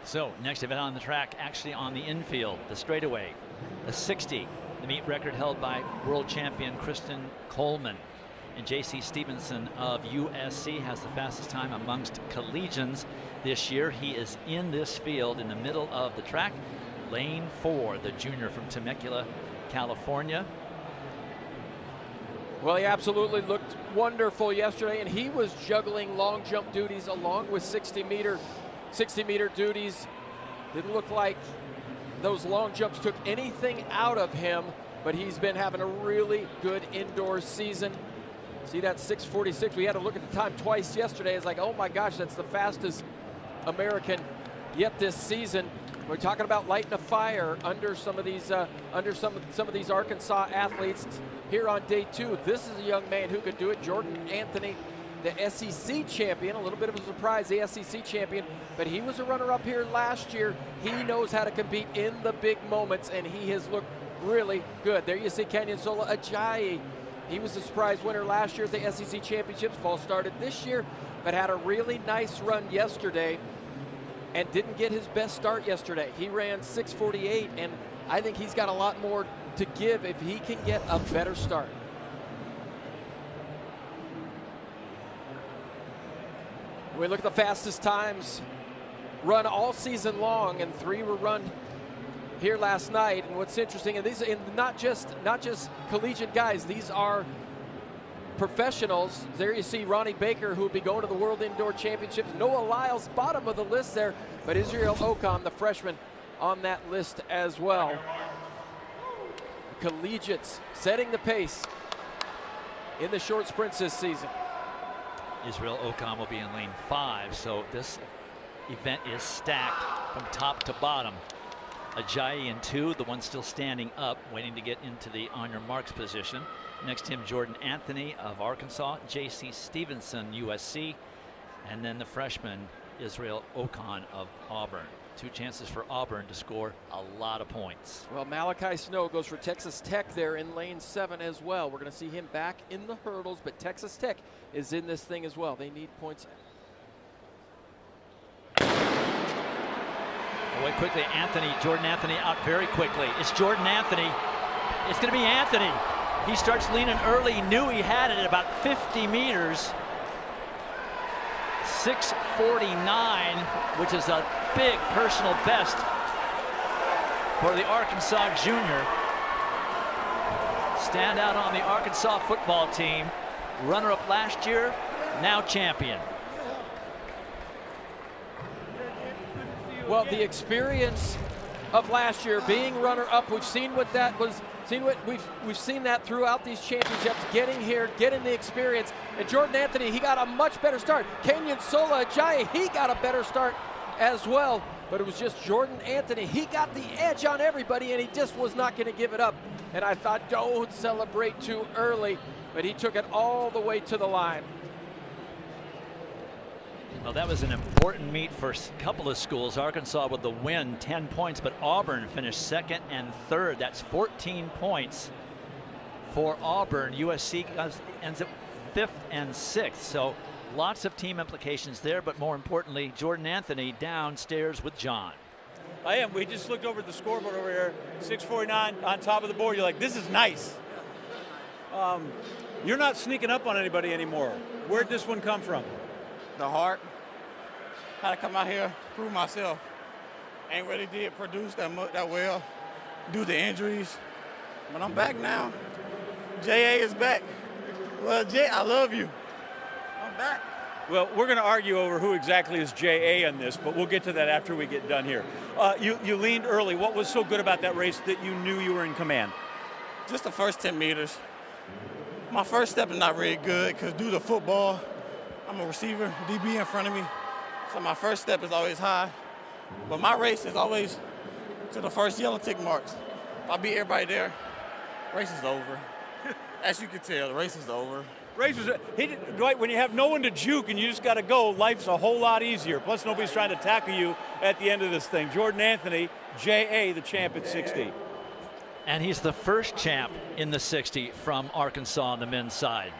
So next event on the track, actually on the infield, the straightaway, the 60, the meet record held by world champion Kristen Coleman. And J.C. Stevenson of USC has the fastest time amongst collegians this year. He is in this field in the middle of the track. Lane 4, the junior from Temecula, California. Well, he absolutely looked wonderful yesterday, and he was juggling long jump duties along with 60 meter duties. Didn't look like those long jumps took anything out of him, but he's been having a really good indoor season. See that 6:46? We had to look at the time twice yesterday. It's like, oh my gosh, that's the fastest American yet this season. We're talking about lighting a fire under some of these Arkansas athletes here on day 2. This is a young man who could do it. Jordan Anthony, the SEC champion, a little bit of a surprise, the SEC champion, but he was a runner-up here last year. He knows how to compete in the big moments, and he has looked really good. There you see Kenyon Sola Ajayi. He was a surprise winner last year at the SEC championships. Fall started this year, but had a really nice run yesterday and didn't get his best start yesterday. He ran 6:48, and I think he's got a lot more to give if he can get a better start. We look at the fastest times run all season long, and 3 were run here last night. And what's interesting, and these are not just collegiate guys, these are professionals. There you see Ronnie Baker, who will be going to the World Indoor Championships. Noah Lyles, bottom of the list there, but Israel Okon, the freshman, on that list as well. Collegiates setting the pace in the short sprints this season. Israel Okon will be in lane 5, so this event is stacked from top to bottom. Ajayi in 2, the one still standing up, waiting to get into the on your marks position. Next to him, Jordan Anthony of Arkansas, J.C. Stevenson, USC, and then the freshman, Israel Okon of Auburn. 2 chances for Auburn to score a lot of points. Well, Malachi Snow goes for Texas Tech there in lane 7 as well. We're going to see him back in the hurdles, but Texas Tech is in this thing as well. They need points. Away quickly, Jordan Anthony out very quickly. It's Jordan Anthony. It's going to be Anthony. He starts leaning early. He knew he had it at about 50 meters. 6:49, which is a big personal best for the Arkansas junior. Standout on the Arkansas football team. Runner-up last year, now champion. Well, the experience of last year, being runner-up, we've seen what that was. We've seen that throughout these championships, getting here, getting the experience. And Jordan Anthony, he got a much better start. Kenyon Sola Ajayi, he got a better start as well. But it was just Jordan Anthony. He got the edge on everybody, and he just was not going to give it up. And I thought, don't celebrate too early. But he took it all the way to the line. Well, that was an important meet for a couple of schools. Arkansas with the win, 10 points, but Auburn finished 2nd and 3rd. That's 14 points for Auburn. USC ends up 5th and 6th. So lots of team implications there, but more importantly, Jordan Anthony downstairs with John. I am. We just looked over at the scoreboard over here, 6:49 on top of the board. You're like, this is nice. You're not sneaking up on anybody anymore. Where'd this one come from? The heart. Had to come out here, prove myself. Ain't really did produce that well due to injuries. But I'm back now. J.A. is back. Well, Jay, I love you. I'm back. Well, we're going to argue over who exactly is J.A. in this, but we'll get to that after we get done here. You leaned early. What was so good about that race that you knew you were in command? Just the first 10 meters. My first step is not really good because due to football, I'm a receiver, DB in front of me. So my first step is always high. But my race is always to the first yellow tick marks. If I beat everybody there, race is over. As you can tell, the race is over. Dwight, when you have no one to juke and you just got to go, life's a whole lot easier. Plus, nobody's trying to tackle you at the end of this thing. Jordan Anthony, J.A., the champ at 60. And he's the first champ in the 60 from Arkansas on the men's side.